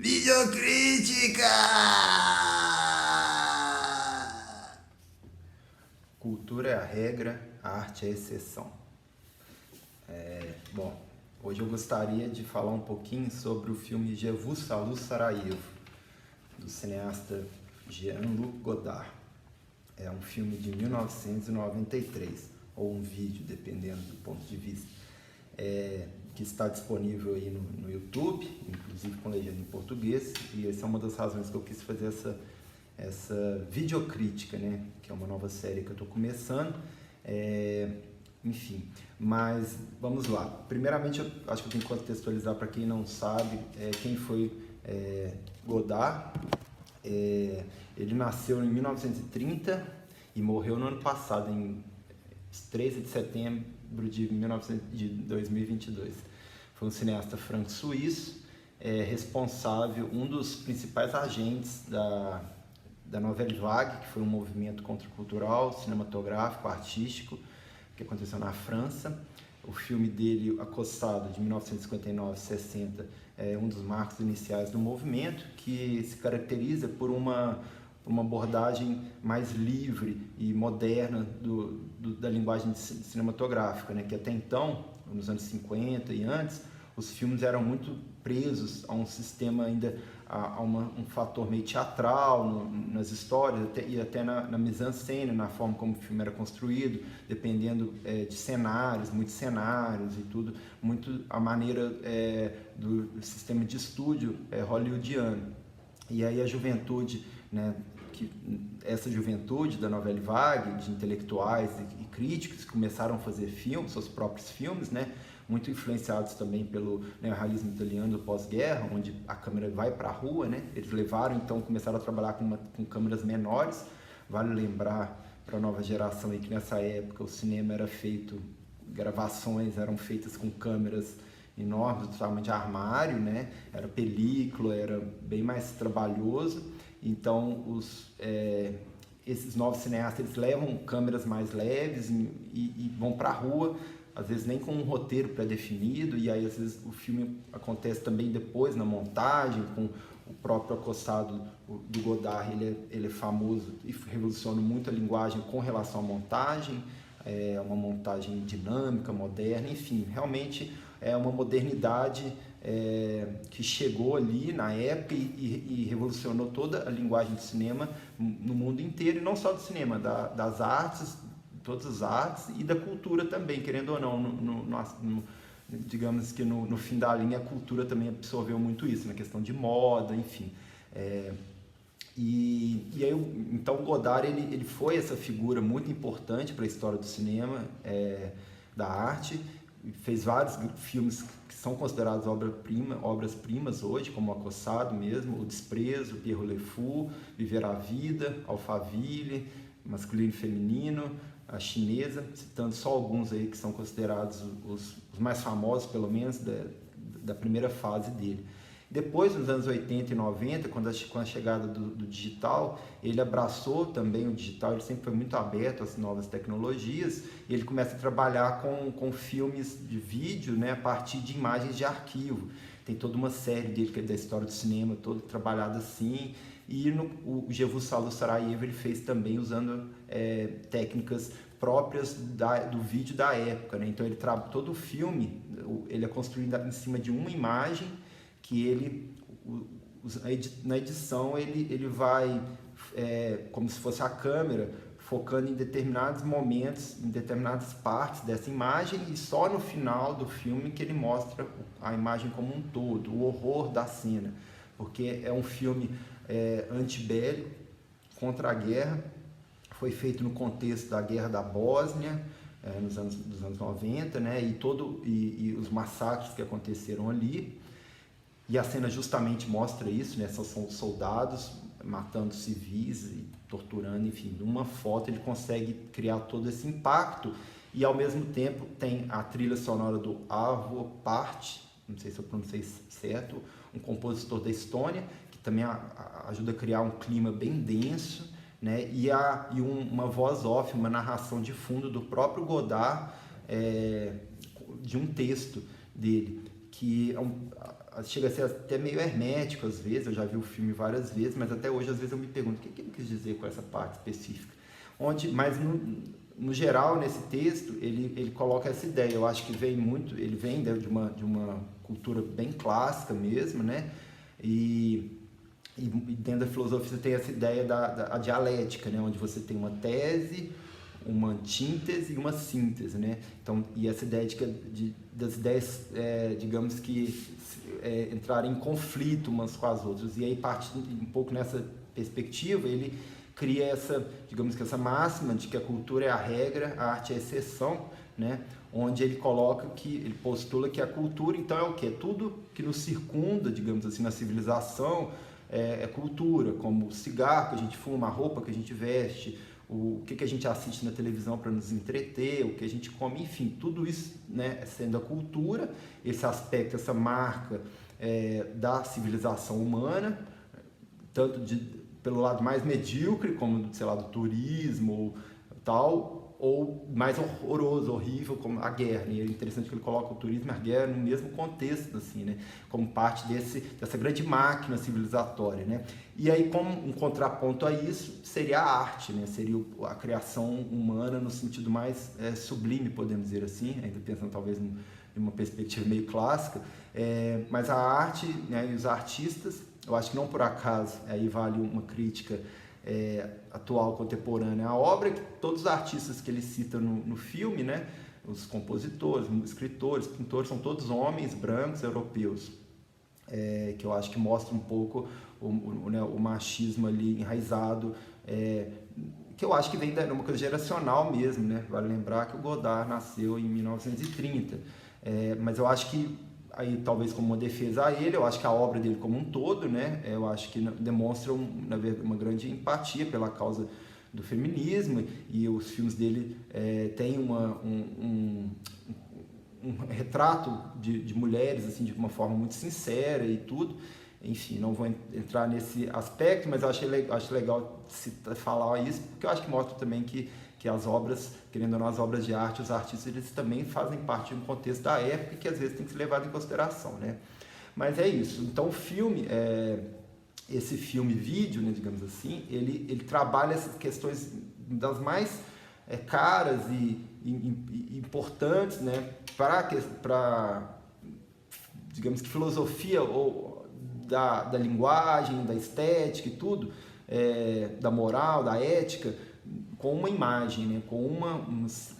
Videocrítica! Cultura é a regra, a arte é a exceção. Bom, hoje eu gostaria de falar um pouquinho sobre o filme Je vous salue Sarajevo, do cineasta Jean-Luc Godard. É um filme de 1993, ou um vídeo, dependendo do ponto de vista, que está disponível aí no YouTube, inclusive com legenda em português, e essa é uma das razões que eu quis fazer essa videocrítica, né? Que é uma nova série que eu estou começando. Enfim, mas vamos lá. Primeiramente, eu acho que eu tenho que contextualizar para quem não sabe quem foi Godard. Ele nasceu em 1930 e morreu no ano passado, em 13 de setembro de 2022. Foi um cineasta franco-suíço, responsável, um dos principais agentes da Nouvelle Vague, que foi um movimento contracultural, cinematográfico, artístico, que aconteceu na França. O filme dele, Acossado, de 1959-60, é um dos marcos iniciais do movimento, que se caracteriza por uma abordagem mais livre e moderna da linguagem cinematográfica, né? Que até então, nos anos 50 e antes, os filmes eram muito presos a um sistema ainda, um fator meio teatral nas histórias e até na mise-en-scène, na forma como o filme era construído, dependendo de cenários, muitos cenários e tudo, muito a maneira do sistema de estúdio hollywoodiano. E aí a juventude, né, essa juventude da Nouvelle Vague, de intelectuais e críticos que começaram a fazer filmes, seus próprios filmes, né, muito influenciados também pelo neorrealismo italiano do pós-guerra, onde a câmera vai para a rua, né? Eles levaram, então, começaram a trabalhar com câmeras menores. Vale lembrar para a nova geração aí que nessa época o cinema era feito, gravações eram feitas com câmeras enormes, do tamanho de armário, né? Era película, era bem mais trabalhoso. Então, esses novos cineastas, eles levam câmeras mais leves e vão para a rua, às vezes nem com um roteiro pré-definido, e aí às vezes o filme acontece também depois na montagem, com o próprio Acossado do Godard. Ele é famoso e revoluciona muito a linguagem com relação à montagem, uma montagem dinâmica, moderna, enfim, realmente é uma modernidade que chegou ali na época e revolucionou toda a linguagem do cinema no mundo inteiro, e não só do cinema, das artes, todas as artes e da cultura também, querendo ou não, digamos que no fim da linha a cultura também absorveu muito isso, na questão de moda, enfim. E aí, então o Godard ele foi essa figura muito importante para a história do cinema, da arte, fez vários filmes que são considerados obras-primas hoje, como o Acossado mesmo, O Desprezo, Pierrot Le Fou, Viver a Vida, Alphaville, Masculino e Feminino, A Chinesa, citando só alguns aí que são considerados os mais famosos, pelo menos, da primeira fase dele. Depois, nos anos 80 e 90, com a chegada do digital, ele abraçou também o digital, ele sempre foi muito aberto às novas tecnologias, e ele começa a trabalhar com filmes de vídeo, né, a partir de imagens de arquivo. Tem toda uma série dele, que é da história do cinema, toda trabalhada assim, e o Je vous salue Sarajevo ele fez também usando técnicas próprias do vídeo da época, né? Então todo o filme ele é construído em cima de uma imagem que na edição ele vai como se fosse a câmera focando em determinados momentos, em determinadas partes dessa imagem, e só no final do filme que ele mostra a imagem como um todo, o horror da cena, porque é um filme antibélico, contra a guerra. Foi feito no contexto da Guerra da Bósnia, dos anos 90, né? E os massacres que aconteceram ali. E a cena justamente mostra isso, né? São soldados matando civis e torturando, enfim. Numa foto ele consegue criar todo esse impacto, e ao mesmo tempo tem a trilha sonora do Arvo Pärt, não sei se eu pronunciei certo, um compositor da Estônia, que também ajuda a criar um clima bem denso, né? E uma voz off, uma narração de fundo do próprio Godard, de um texto dele, que chega a ser até meio hermético às vezes. Eu já vi o filme várias vezes, mas até hoje às vezes eu me pergunto o que ele quis dizer com essa parte específica. Mas no geral, nesse texto, ele coloca essa ideia. Eu acho que ele vem de uma cultura bem clássica mesmo, né? E dentro da filosofia tem essa ideia da dialética, né? Onde você tem uma tese, uma antítese e uma síntese, né? Então, e essa ideia das ideias, digamos que entrarem em conflito umas com as outras. E aí, partindo um pouco nessa perspectiva, ele cria digamos que essa máxima de que a cultura é a regra, a arte é a exceção, né? Onde ele postula que a cultura, então, é o quê? Tudo que nos circunda, digamos assim, na civilização, é cultura, como o cigarro que a gente fuma, a roupa que a gente veste, o que a gente assiste na televisão para nos entreter, o que a gente come, enfim, tudo isso, né, sendo a cultura, esse aspecto, essa marca da civilização humana, tanto pelo lado mais medíocre, como, sei lá, do turismo ou tal, ou mais horroroso, horrível, como a guerra. E é interessante que ele coloca o turismo e a guerra no mesmo contexto, assim, né? Como parte dessa grande máquina civilizatória, né? E aí, como um contraponto a isso, seria a arte, né? Seria a criação humana no sentido mais sublime, podemos dizer assim, ainda pensando talvez em uma perspectiva meio clássica, mas a arte, né, e os artistas, eu acho que não por acaso, aí vale uma crítica atual, contemporânea, a obra que todos os artistas que ele cita no filme, né, os compositores, escritores, pintores, são todos homens brancos europeus, que eu acho que mostra um pouco o machismo ali enraizado, que eu acho que vem de uma coisa geracional mesmo, né? Vale lembrar que o Godard nasceu em 1930, mas eu acho que aí talvez como uma defesa a ele, eu acho que a obra dele como um todo, né, eu acho que demonstra uma grande empatia pela causa do feminismo, e os filmes dele têm um retrato de mulheres assim, de uma forma muito sincera e tudo. Enfim, não vou entrar nesse aspecto, mas eu acho legal falar isso, porque eu acho que mostra também que as obras, querendo ou não, as obras de arte, os artistas, eles também fazem parte de um contexto da época que às vezes tem que ser levado em consideração, né? Mas é isso. Então o filme, esse filme vídeo, né, digamos assim, ele trabalha essas questões das mais caras e importantes, né, para, digamos que filosofia da linguagem, da estética e tudo, da moral, da ética, com uma imagem, né? com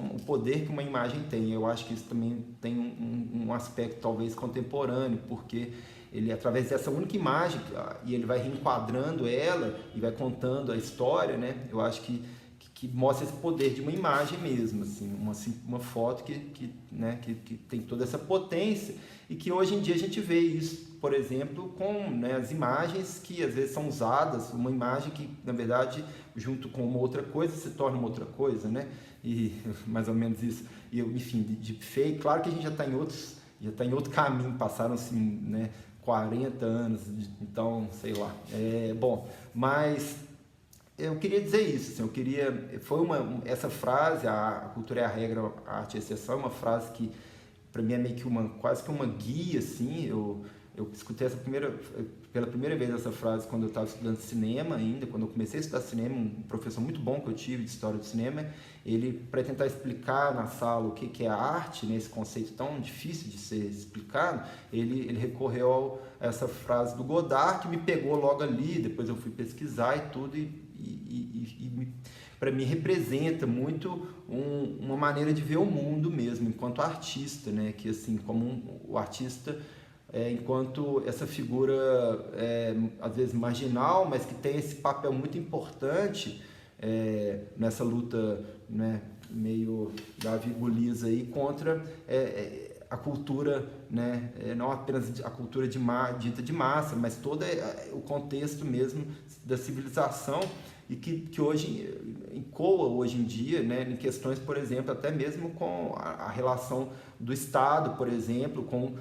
o poder que uma imagem tem. Eu acho que isso também tem um aspecto talvez contemporâneo, porque ele, através dessa única imagem, e ele vai reenquadrando ela e vai contando a história, né? Eu acho que mostra esse poder de uma imagem mesmo, assim, uma foto que tem toda essa potência, e que hoje em dia a gente vê isso, por exemplo, com, né, as imagens que às vezes são usadas, uma imagem que, na verdade, junto com uma outra coisa, se torna uma outra coisa, né? E mais ou menos isso. E, enfim, de fake, claro que a gente já está em outro caminho, passaram-se, né, 40 anos, então, sei lá. Bom, mas eu queria dizer isso, assim, essa frase, a cultura é a regra, a arte é a exceção, é uma frase que para mim é meio que quase que uma guia, assim. Eu escutei pela primeira vez essa frase quando eu estava estudando cinema ainda, quando eu comecei a estudar cinema, um professor muito bom que eu tive de história do cinema, ele, para tentar explicar na sala o que é a arte, né, esse conceito tão difícil de ser explicado, ele recorreu a essa frase do Godard, que me pegou logo ali, depois eu fui pesquisar e tudo, e para mim representa muito uma maneira de ver o mundo mesmo, enquanto artista, né? Que assim, como o artista, enquanto essa figura às vezes marginal, mas que tem esse papel muito importante nessa luta, né, meio Davi Golias aí contra a cultura, né, não apenas a cultura dita de massa, mas todo o contexto mesmo da civilização, e que hoje ecoa hoje em dia, né, em questões, por exemplo, até mesmo com a relação do Estado, por exemplo, com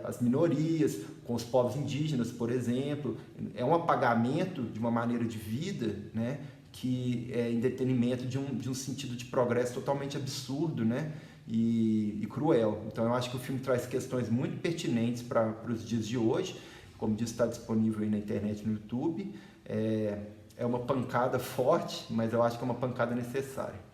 as minorias, com os povos indígenas, por exemplo. É um apagamento de uma maneira de vida, né, que é em detrimento de um sentido de progresso totalmente absurdo, né, e cruel. Então eu acho que o filme traz questões muito pertinentes para os dias de hoje. Como disse, está disponível aí na internet, no YouTube. É uma pancada forte, mas eu acho que é uma pancada necessária.